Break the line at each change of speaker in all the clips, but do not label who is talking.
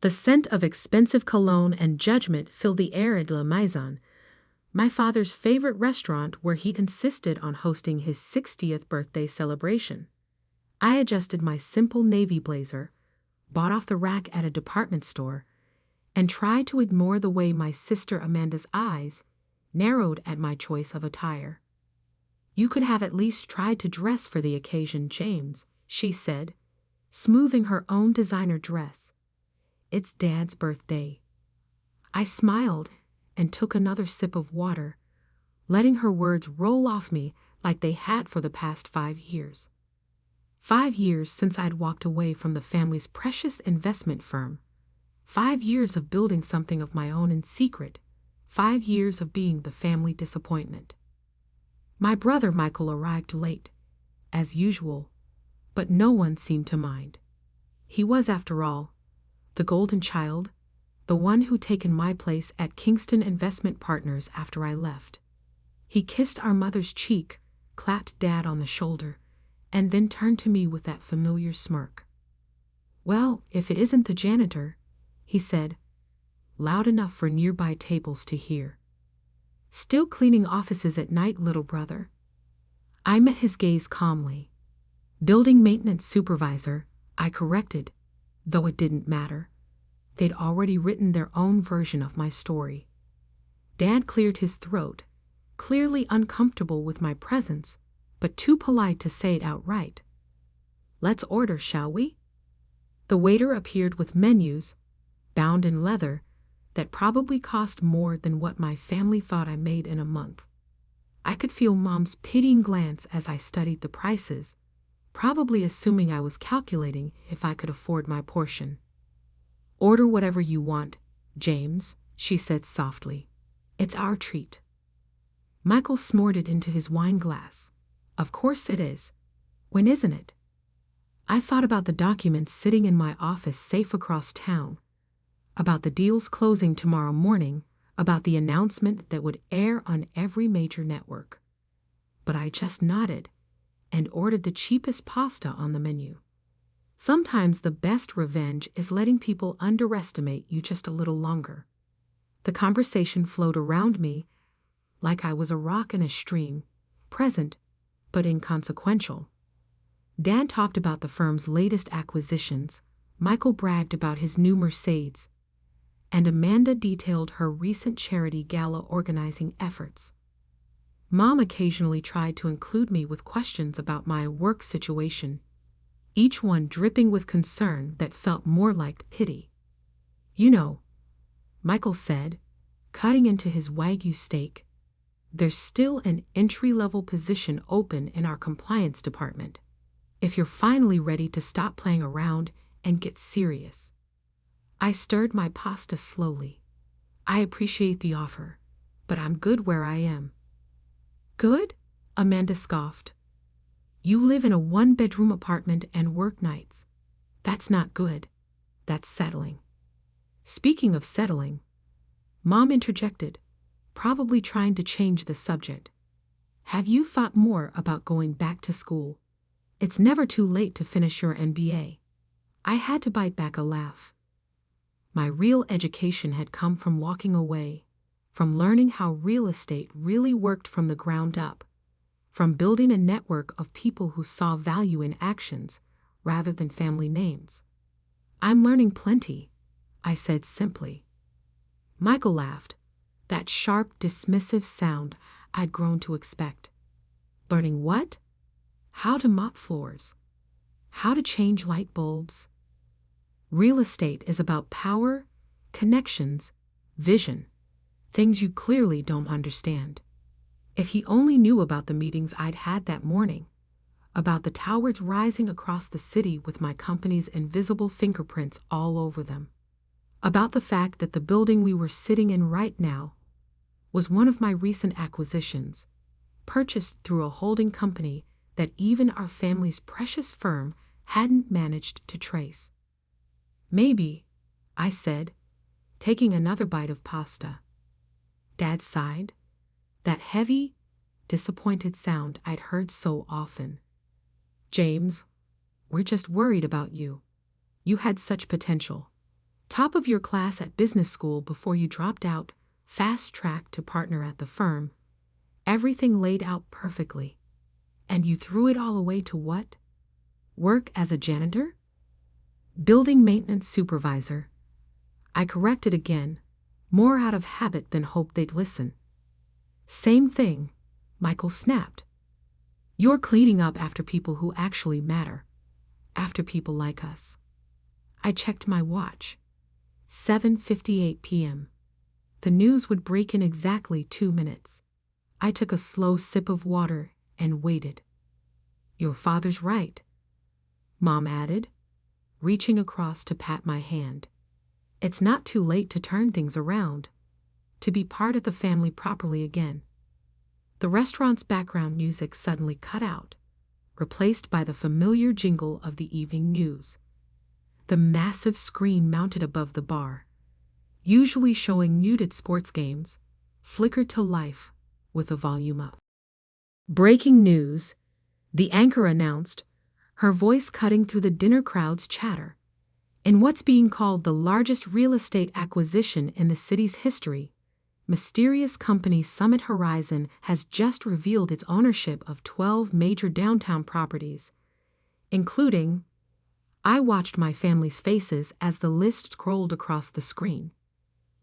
The scent of expensive cologne and judgment filled the air at La Maison, my father's favorite restaurant where he insisted on hosting his 60th birthday celebration. I adjusted my simple navy blazer, bought off the rack at a department store, and tried to ignore the way my sister Amanda's eyes narrowed at my choice of attire. "You could have at least tried to dress for the occasion, James," she said, smoothing her own designer dress. "It's Dad's birthday." I smiled and took another sip of water, letting her words roll off me like they had for the past 5 years. 5 years since I'd walked away from the family's precious investment firm. 5 years of building something of my own in secret. 5 years of being the family disappointment. My brother Michael arrived late, as usual, but no one seemed to mind. He was, after all, the golden child, the one who'd taken my place at Kingston Investment Partners after I left. He kissed our mother's cheek, clapped Dad on the shoulder, and then turned to me with that familiar smirk. "Well, if it isn't the janitor," he said, loud enough for nearby tables to hear. "Still cleaning offices at night, little brother?" I met his gaze calmly. "Building maintenance supervisor," I corrected, though it didn't matter. They'd already written their own version of my story. Dad cleared his throat, clearly uncomfortable with my presence, but too polite to say it outright. "Let's order, shall we?" The waiter appeared with menus, bound in leather, that probably cost more than what my family thought I made in a month. I could feel Mom's pitying glance as I studied the prices, probably assuming I was calculating if I could afford my portion. "Order whatever you want, James," she said softly. "It's our treat." Michael snorted into his wine glass. "Of course it is. When isn't it?" I thought about the documents sitting in my office safe across town, about the deals closing tomorrow morning, about the announcement that would air on every major network. But I just nodded and ordered the cheapest pasta on the menu. Sometimes the best revenge is letting people underestimate you just a little longer. The conversation flowed around me like I was a rock in a stream, present but inconsequential. Dan talked about the firm's latest acquisitions, Michael bragged about his new Mercedes, and Amanda detailed her recent charity gala organizing efforts. Mom occasionally tried to include me with questions about my work situation, each one dripping with concern that felt more like pity. "You know," Michael said, cutting into his Wagyu steak, "there's still an entry-level position open in our compliance department. If you're finally ready to stop playing around and get serious." I stirred my pasta slowly. "I appreciate the offer, but I'm good where I am." "Good?" Amanda scoffed. "You live in a 1-bedroom apartment and work nights. That's not good. That's settling." Speaking of settling, Mom interjected, probably trying to change the subject. "Have you thought more about going back to school? It's never too late to finish your MBA." I had to bite back a laugh. My real education had come from walking away, from learning how real estate really worked from the ground up, from building a network of people who saw value in actions rather than family names. "I'm learning plenty," I said simply. Michael laughed, that sharp, dismissive sound I'd grown to expect. "Learning what?" "How to mop floors. How to change light bulbs." Real estate is about power, connections, vision, things you clearly don't understand. If he only knew about the meetings I'd had that morning, about the towers rising across the city with my company's invisible fingerprints all over them, about the fact that the building we were sitting in right now was one of my recent acquisitions, purchased through a holding company that even our family's precious firm hadn't managed to trace. "Maybe," I said, taking another bite of pasta. Dad sighed, that heavy, disappointed sound I'd heard so often. "James, we're just worried about you. You had such potential. Top of your class at business school before you dropped out, fast track to partner at the firm. Everything laid out perfectly. And you threw it all away to what? Work as a janitor? Building maintenance supervisor. I corrected again, more out of habit than hope they'd listen. Same thing, Michael snapped. You're cleaning up after people who actually matter, after people like us. I checked my watch. 7:58 p.m. The news would break in exactly 2 minutes. I took a slow sip of water and waited. Your father's right, Mom added, reaching across to pat my hand. It's not too late to turn things around, to be part of the family properly again. The restaurant's background music suddenly cut out, replaced by the familiar jingle of the evening news. The massive screen mounted above the bar, usually showing muted sports games, flickered to life with the volume up. Breaking news, the anchor announced, her voice cutting through the dinner crowd's chatter. In what's being called the largest real estate acquisition in the city's history, mysterious company Summit Horizon has just revealed its ownership of 12 major downtown properties, including... I watched my family's faces as the list scrolled across the screen.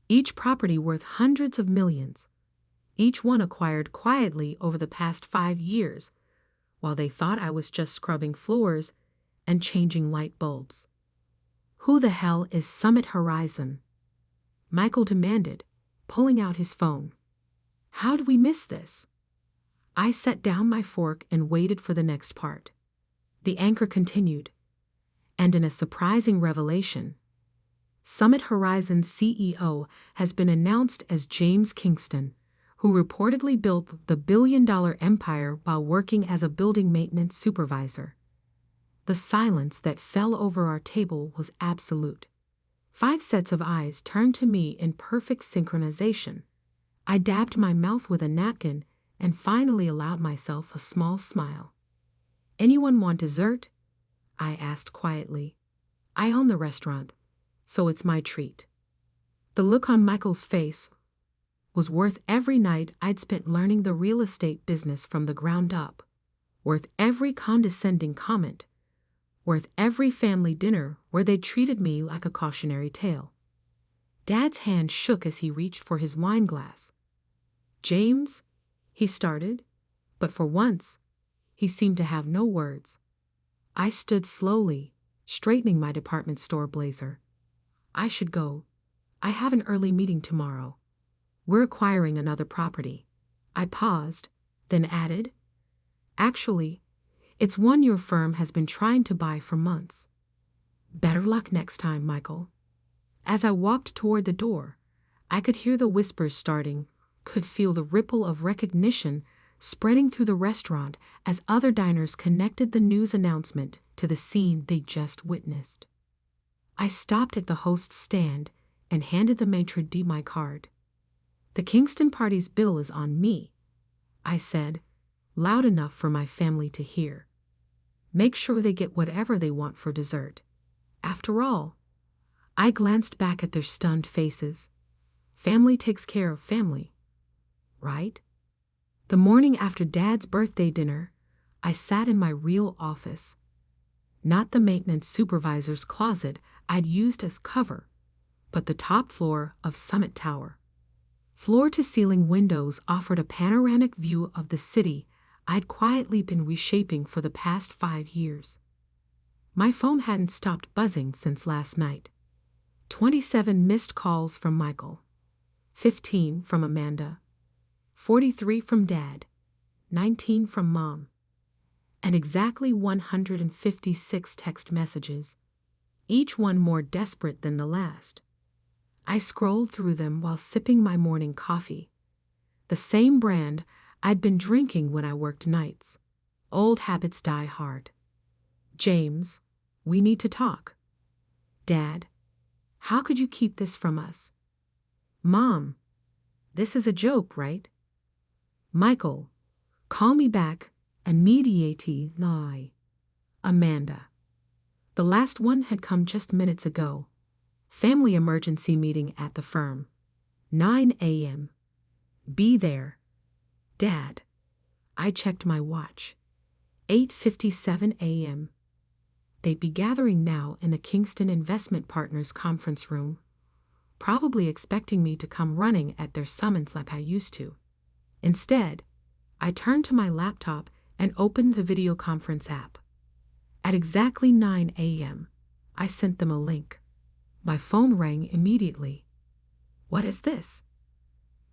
Each property worth hundreds of millions, each one acquired quietly over the past 5 years, while they thought I was just scrubbing floors and changing light bulbs. Who the hell is Summit Horizon? Michael demanded, pulling out his phone. How did we miss this? I set down my fork and waited for the next part. The anchor continued. And in a surprising revelation, Summit Horizon's CEO has been announced as James Kingston, who reportedly built the billion-dollar empire while working as a building maintenance supervisor. The silence that fell over our table was absolute. 5 sets of eyes turned to me in perfect synchronization. I dabbed my mouth with a napkin and finally allowed myself a small smile. Anyone want dessert? I asked quietly. I own the restaurant, so it's my treat. The look on Michael's face was worth every night I'd spent learning the real estate business from the ground up, worth every condescending comment, worth every family dinner where they treated me like a cautionary tale. Dad's hand shook as he reached for his wine glass. James, he started, but for once, he seemed to have no words. I stood slowly, straightening my department store blazer. I should go. I have an early meeting tomorrow. We're acquiring another property. I paused, then added, actually, it's one your firm has been trying to buy for months. Better luck next time, Michael. As I walked toward the door, I could hear the whispers starting, could feel the ripple of recognition spreading through the restaurant as other diners connected the news announcement to the scene they just witnessed. I stopped at the host's stand and handed the maitre d' my card. The Kingston party's bill is on me, I said, loud enough for my family to hear. Make sure they get whatever they want for dessert. After all, I glanced back at their stunned faces. Family takes care of family, right? The morning after Dad's birthday dinner, I sat in my real office. Not the maintenance supervisor's closet I'd used as cover, but the top floor of Summit Tower. Floor-to-ceiling windows offered a panoramic view of the city I'd quietly been reshaping for the past 5 years. My phone hadn't stopped buzzing since last night. 27 missed calls from Michael, 15 from Amanda, 43 from Dad, 19 from Mom, and exactly 156 text messages, each one more desperate than the last. I scrolled through them while sipping my morning coffee, the same brand I'd been drinking when I worked nights. Old habits die hard. James, we need to talk. Dad, how could you keep this from us? Mom, this is a joke, right? Michael, call me back immediately. Amanda. The last one had come just minutes ago. Family emergency meeting at the firm. 9 a.m. Be there. Dad. I checked my watch. 8:57 a.m. They'd be gathering now in the Kingston Investment Partners conference room, probably expecting me to come running at their summons like I used to. Instead, I turned to my laptop and opened the video conference app. At exactly 9 a.m., I sent them a link. My phone rang immediately. What is this?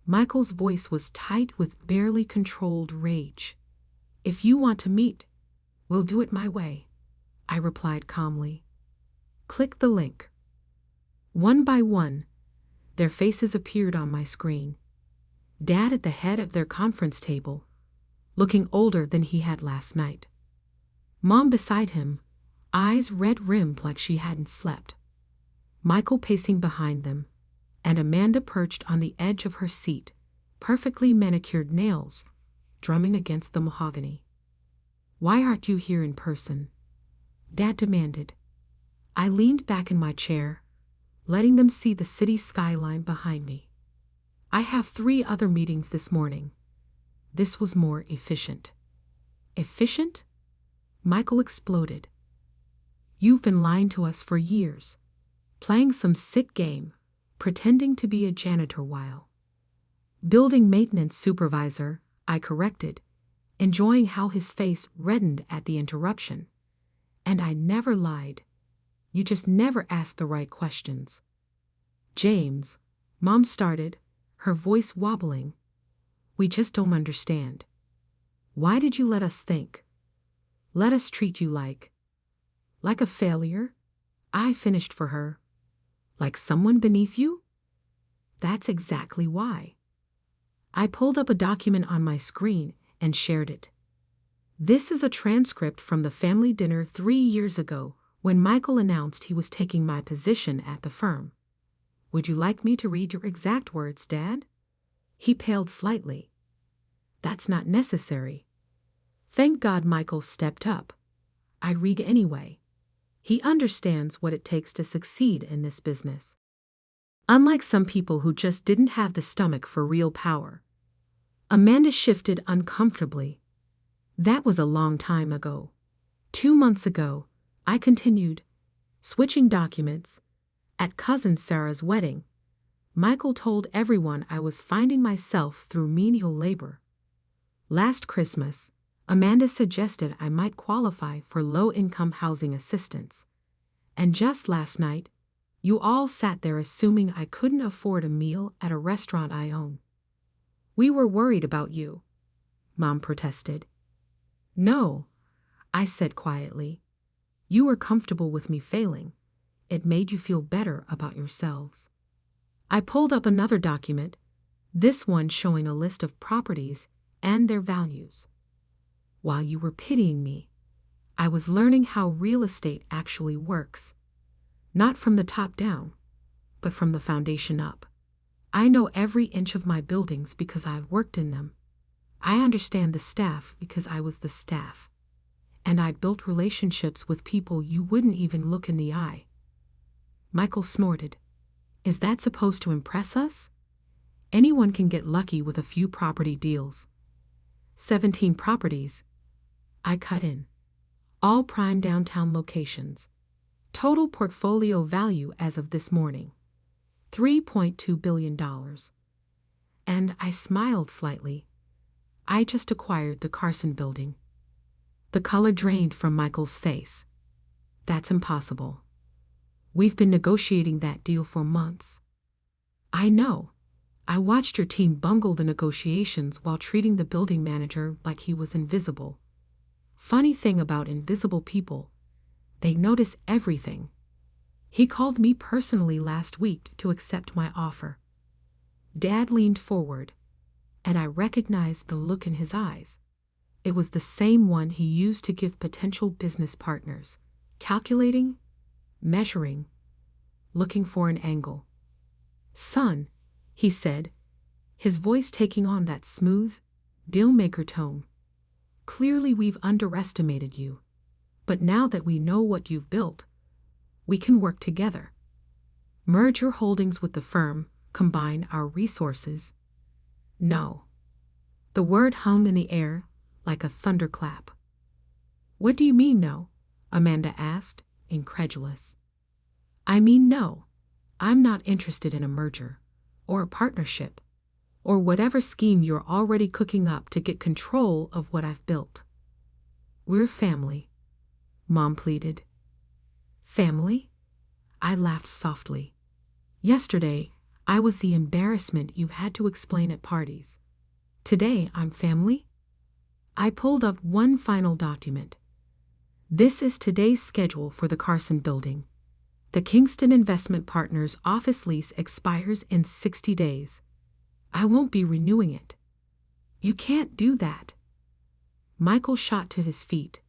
Michael's voice was tight with barely controlled rage. If you want to meet, we'll do it my way, I replied calmly. Click the link. One by one, their faces appeared on my screen. Dad at the head of their conference table, looking older than he had last night. Mom beside him, eyes red-rimmed like she hadn't slept. Michael pacing behind them, and Amanda perched on the edge of her seat, perfectly manicured nails drumming against the mahogany. Why aren't you here in person? Dad demanded. I leaned back in my chair, letting them see the city skyline behind me. I have 3 other meetings this morning. This was more efficient. Efficient? Michael exploded. You've been lying to us for years, playing some sick game, pretending to be a janitor while. Building maintenance supervisor, I corrected, enjoying how his face reddened at the interruption. And I never lied. You just never asked the right questions. James, Mom started, her voice wobbling. We just don't understand. Why did you let us think? Let us treat you like a failure? I finished for her. Like someone beneath you? That's exactly why. I pulled up a document on my screen and shared it. This is a transcript from the family dinner 3 years ago when Michael announced he was taking my position at the firm. Would you like me to read your exact words, Dad? He paled slightly. That's not necessary. Thank God Michael stepped up. I read anyway. He understands what it takes to succeed in this business. Unlike some people who just didn't have the stomach for real power. Amanda shifted uncomfortably. That was a long time ago. 2 months ago, I continued, switching documents. At cousin Sarah's wedding, Michael told everyone I was finding myself through menial labor. Last Christmas, Amanda suggested I might qualify for low-income housing assistance. And just last night, you all sat there assuming I couldn't afford a meal at a restaurant I own. We were worried about you, Mom protested. No, I said quietly. You were comfortable with me failing. It made you feel better about yourselves. I pulled up another document, this one showing a list of properties and their values. While you were pitying me, I was learning how real estate actually works. Not from the top down, but from the foundation up. I know every inch of my buildings because I've worked in them. I understand the staff because I was the staff. And I built relationships with people you wouldn't even look in the eye. Michael snorted. Is that supposed to impress us? Anyone can get lucky with a few property deals. 17 properties. I cut in. All prime downtown locations. Total portfolio value as of this morning. $3.2 billion. And I smiled slightly. I just acquired the Carson building. The color drained from Michael's face. That's impossible. We've been negotiating that deal for months. I know. I watched your team bungle the negotiations while treating the building manager like he was invisible. Funny thing about invisible people, they notice everything. He called me personally last week to accept my offer. Dad leaned forward, and I recognized the look in his eyes. It was the same one he used to give potential business partners, calculating, measuring, looking for an angle. Son, he said, his voice taking on that smooth, deal-maker tone. Clearly we've underestimated you, but now that we know what you've built, we can work together. Merge your holdings with the firm, combine our resources. No. The word hung in the air like a thunderclap. What do you mean, no? Amanda asked, incredulous. I mean, no. I'm not interested in a merger, or a partnership, or whatever scheme you're already cooking up to get control of what I've built. We're family, Mom pleaded. Family? I laughed softly. Yesterday, I was the embarrassment you've had to explain at parties. Today, I'm family? I pulled up one final document. This is today's schedule for the Carson building. The Kingston Investment Partners office lease expires in 60 days. I won't be renewing it. You can't do that. Michael shot to his feet.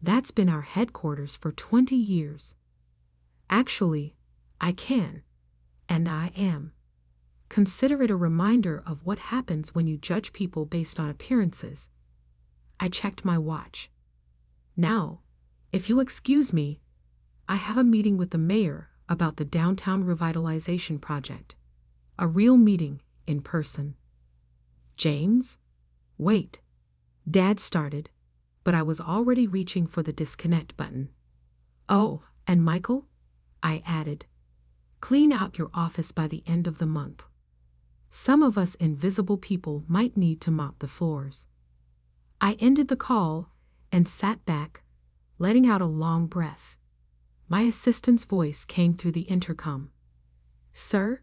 That's been our headquarters for 20 years. Actually, I can, and I am. Consider it a reminder of what happens when you judge people based on appearances. I checked my watch. Now, if you'll excuse me, I have a meeting with the mayor about the downtown revitalization project. A real meeting, in person. James? Wait. Dad started, but I was already reaching for the disconnect button. Oh, and Michael? I added. Clean out your office by the end of the month. Some of us invisible people might need to mop the floors. I ended the call and sat back, letting out a long breath. My assistant's voice came through the intercom. Sir?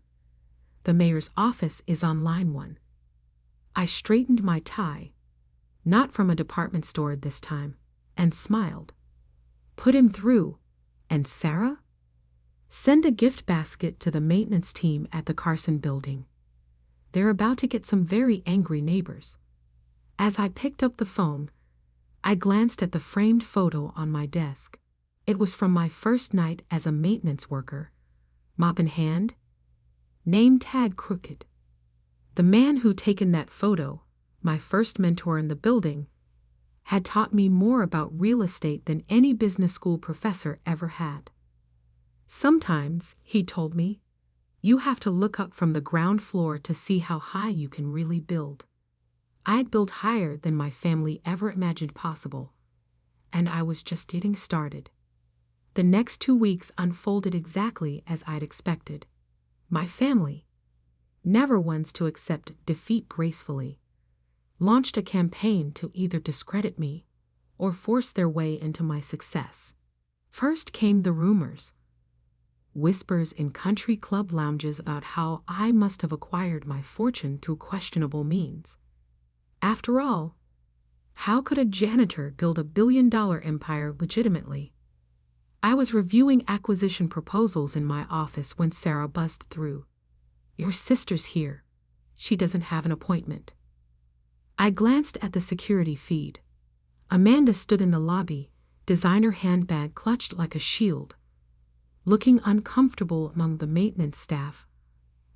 The mayor's office is on line 1. I straightened my tie, not from a department store this time, and smiled. Put him through. And Sarah? Send a gift basket to the maintenance team at the Carson building. They're about to get some very angry neighbors. As I picked up the phone, I glanced at the framed photo on my desk. It was from my first night as a maintenance worker, mop in hand, name tag crooked. The man who'd taken that photo, my first mentor in the building, had taught me more about real estate than any business school professor ever had. Sometimes, he told me, you have to look up from the ground floor to see how high you can really build. I'd built higher than my family ever imagined possible, and I was just getting started. The next 2 weeks unfolded exactly as I'd expected. My family, never ones to accept defeat gracefully, launched a campaign to either discredit me or force their way into my success. First came the rumors. Whispers in country club lounges about how I must have acquired my fortune through questionable means. After all, how could a janitor build a billion-dollar empire legitimately? I was reviewing acquisition proposals in my office when Sarah buzzed through. Your sister's here. She doesn't have an appointment. I glanced at the security feed. Amanda stood in the lobby, designer handbag clutched like a shield. Looking uncomfortable among the maintenance staff,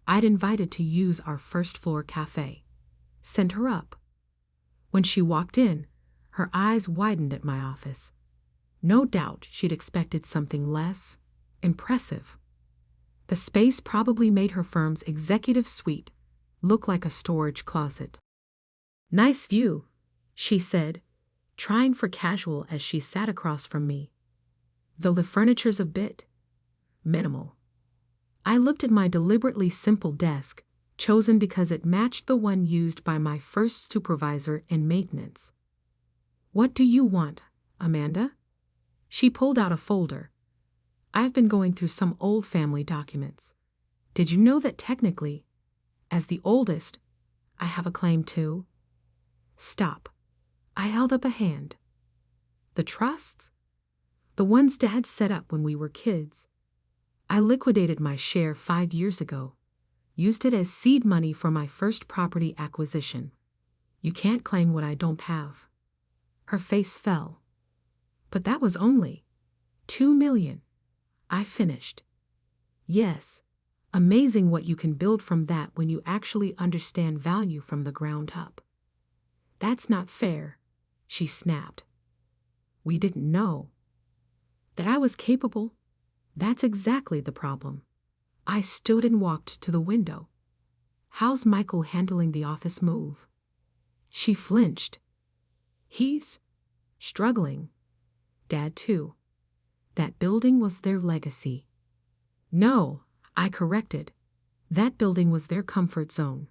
I'd invited to use our first-floor cafe. Sent her up. When she walked in, her eyes widened at my office. No doubt she'd expected something less impressive. The space probably made her firm's executive suite look like a storage closet. Nice view, she said, trying for casual as she sat across from me. Though the furniture's a bit minimal. I looked at my deliberately simple desk, chosen because it matched the one used by my first supervisor in maintenance. What do you want, Amanda? She pulled out a folder. I've been going through some old family documents. Did you know that technically, as the oldest, I have a claim too? Stop. I held up a hand. The trusts? The ones Dad set up when we were kids. I liquidated my share 5 years ago. Used it as seed money for my first property acquisition. You can't claim what I don't have. Her face fell. But that was only $2 million. I finished. Yes, amazing what you can build from that when you actually understand value from the ground up. That's not fair, she snapped. We didn't know. That I was capable, that's exactly the problem. I stood and walked to the window. How's Michael handling the office move? She flinched. He's struggling. Dad too. That building was their legacy. No, I corrected. That building was their comfort zone.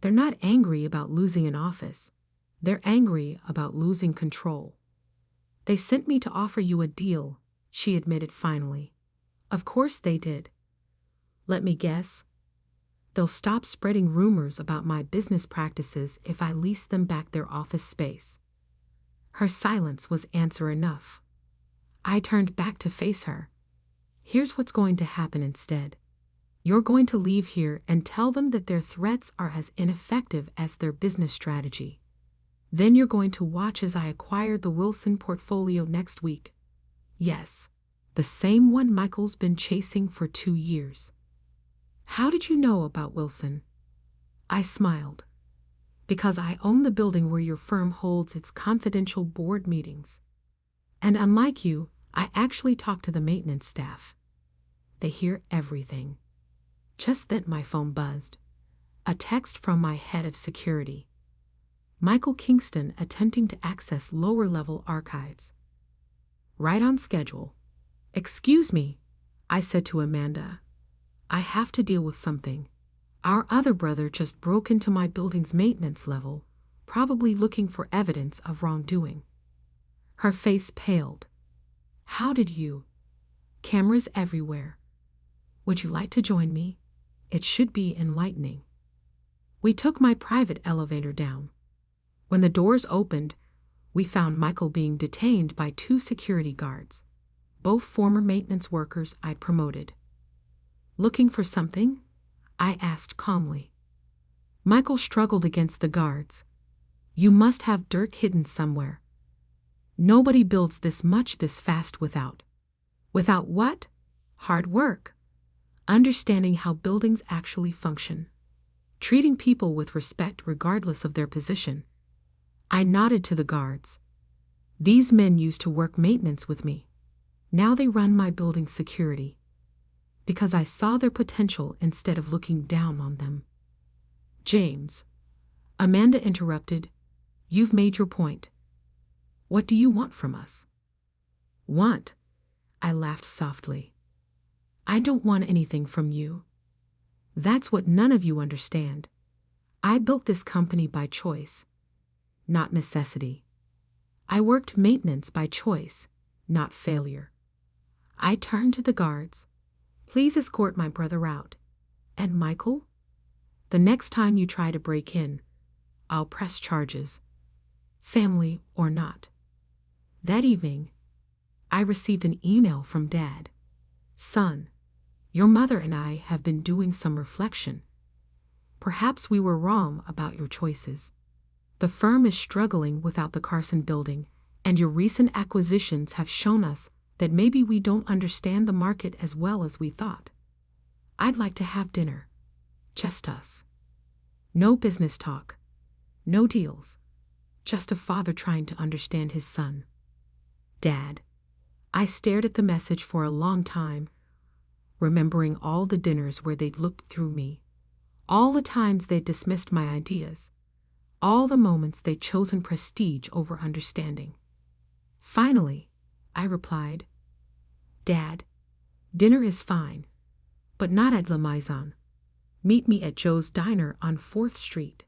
They're not angry about losing an office. They're angry about losing control. They sent me to offer you a deal, she admitted finally. Of course they did. Let me guess. They'll stop spreading rumors about my business practices if I lease them back their office space. Her silence was answer enough. I turned back to face her. Here's what's going to happen instead. You're going to leave here and tell them that their threats are as ineffective as their business strategy. Then you're going to watch as I acquire the Wilson portfolio next week. Yes, the same one Michael's been chasing for 2 years. How did you know about Wilson? I smiled. Because I own the building where your firm holds its confidential board meetings. And unlike you, I actually talk to the maintenance staff. They hear everything. Just then my phone buzzed. A text from my head of security. Michael Kingston attempting to access lower-level archives. Right on schedule. Excuse me, I said to Amanda. I have to deal with something. Our other brother just broke into my building's maintenance level, probably looking for evidence of wrongdoing. Her face paled. How did you? Cameras everywhere. Would you like to join me? It should be enlightening. We took my private elevator down. When the doors opened, we found Michael being detained by 2 security guards, both former maintenance workers I'd promoted. Looking for something? I asked calmly. Michael struggled against the guards. You must have dirt hidden somewhere. Nobody builds this much this fast without. Without what? Hard work. Understanding how buildings actually function. Treating people with respect regardless of their position. I nodded to the guards. These men used to work maintenance with me. Now they run my building's security. Because I saw their potential instead of looking down on them. James. Amanda interrupted. You've made your point. What do you want from us? Want? I laughed softly. I don't want anything from you. That's what none of you understand. I built this company by choice, not necessity. I worked maintenance by choice, not failure. I turned to the guards. Please escort my brother out. And Michael? The next time you try to break in, I'll press charges, family or not. That evening, I received an email from Dad. Son, your mother and I have been doing some reflection. Perhaps we were wrong about your choices. The firm is struggling without the Carson building, and your recent acquisitions have shown us that maybe we don't understand the market as well as we thought. I'd like to have dinner. Just us. No business talk. No deals. Just a father trying to understand his son. Dad. I stared at the message for a long time, remembering all the dinners where they'd looked through me, all the times they'd dismissed my ideas, all the moments they'd chosen prestige over understanding. Finally, I replied, Dad, dinner is fine, but not at La Maison. Meet me at Joe's Diner on 4th Street.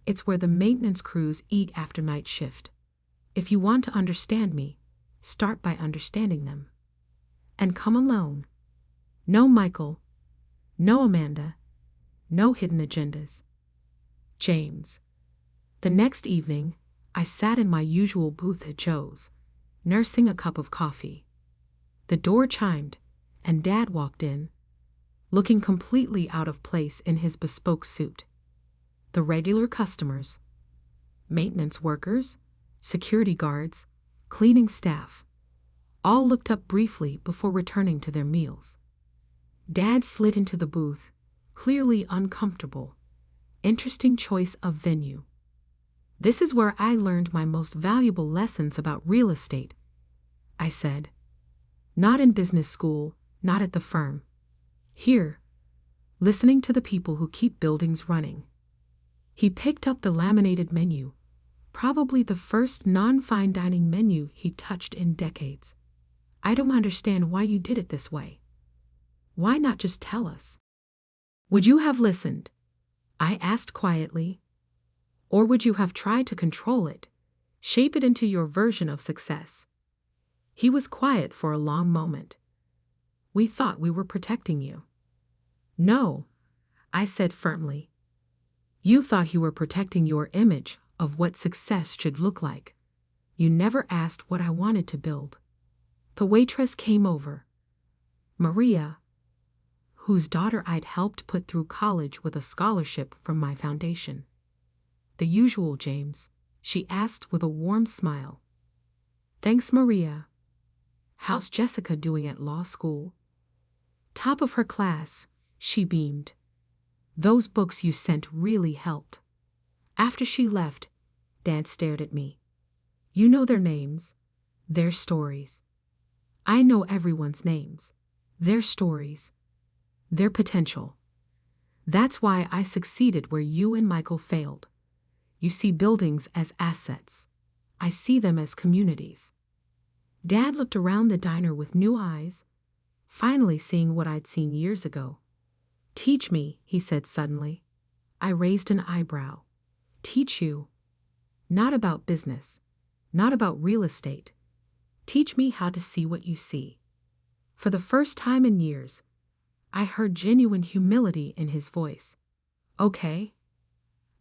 It's where the maintenance crews eat after night shift. If you want to understand me, start by understanding them. And come alone. No Michael, no Amanda, no hidden agendas. James. The next evening, I sat in my usual booth at Joe's, nursing a cup of coffee. The door chimed, and Dad walked in, looking completely out of place in his bespoke suit. The regular customers, maintenance workers, security guards, cleaning staff, all looked up briefly before returning to their meals. Dad slid into the booth, clearly uncomfortable. Interesting choice of venue. This is where I learned my most valuable lessons about real estate, I said. Not in business school, not at the firm. Here, listening to the people who keep buildings running. He picked up the laminated menu, probably the first non-fine dining menu he'd touched in decades. I don't understand why you did it this way. Why not just tell us? Would you have listened? I asked quietly. Or would you have tried to control it, shape it into your version of success? He was quiet for a long moment. We thought we were protecting you. No, I said firmly. You thought you were protecting your image of what success should look like. You never asked what I wanted to build. The waitress came over. Maria, whose daughter I'd helped put through college with a scholarship from my foundation. The usual, James, she asked with a warm smile. Thanks, Maria. How's Jessica doing at law school? Top of her class, she beamed. Those books you sent really helped. After she left, Dad stared at me. You know their names, their stories. I know everyone's names, their stories, their potential. That's why I succeeded where you and Michael failed. You see buildings as assets. I see them as communities. Dad looked around the diner with new eyes, finally seeing what I'd seen years ago. Teach me, he said suddenly. I raised an eyebrow. Teach you. Not about business, not about real estate. Teach me how to see what you see. For the first time in years, I heard genuine humility in his voice. Okay,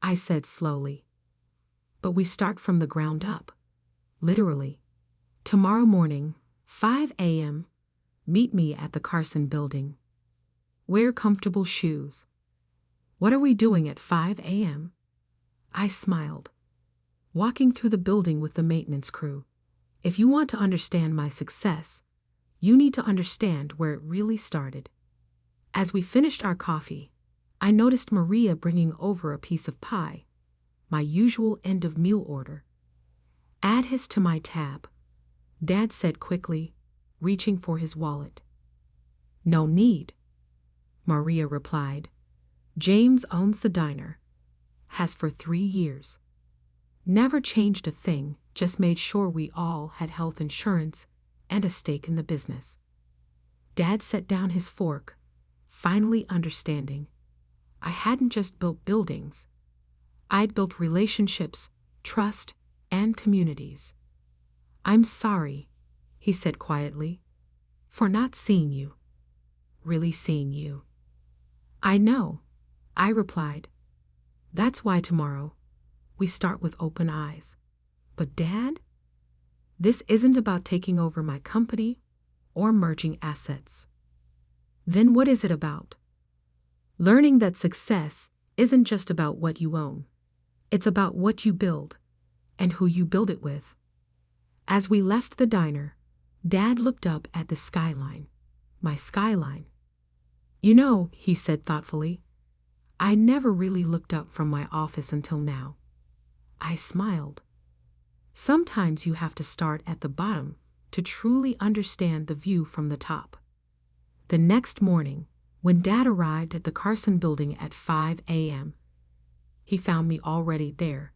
I said slowly. But we start from the ground up. Literally. Tomorrow morning, 5 a.m., meet me at the Carson building. Wear comfortable shoes. What are we doing at 5 a.m.? I smiled. Walking through the building with the maintenance crew. If you want to understand my success, you need to understand where it really started. As we finished our coffee, I noticed Maria bringing over a piece of pie, my usual end-of-meal order. Add his to my tab, Dad said quickly, reaching for his wallet. No need, Maria replied. James owns the diner. Has for 3 years. Never changed a thing, just made sure we all had health insurance and a stake in the business. Dad set down his fork, finally understanding. I hadn't just built buildings. I'd built relationships, trust, and communities. I'm sorry, he said quietly, for not seeing you. Really seeing you. I know, I replied. That's why tomorrow, we start with open eyes. But Dad, this isn't about taking over my company or merging assets. Then what is it about? Learning that success isn't just about what you own. It's about what you build and who you build it with. As we left the diner, Dad looked up at the skyline, my skyline. You know, he said thoughtfully, I never really looked up from my office until now. I smiled. Sometimes you have to start at the bottom to truly understand the view from the top. The next morning, when Dad arrived at the Carson building at 5 a.m., he found me already there,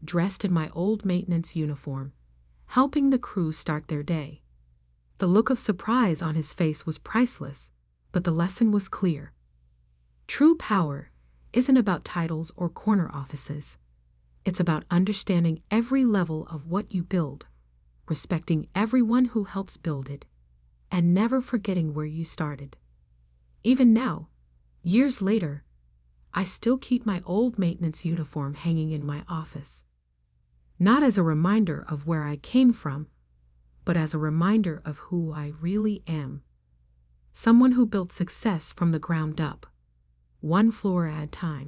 dressed in my old maintenance uniform, helping the crew start their day. The look of surprise on his face was priceless, but the lesson was clear. True power isn't about titles or corner offices. It's about understanding every level of what you build, respecting everyone who helps build it, and never forgetting where you started. Even now, years later, I still keep my old maintenance uniform hanging in my office. Not as a reminder of where I came from, but as a reminder of who I really am. Someone who built success from the ground up, one floor at a time.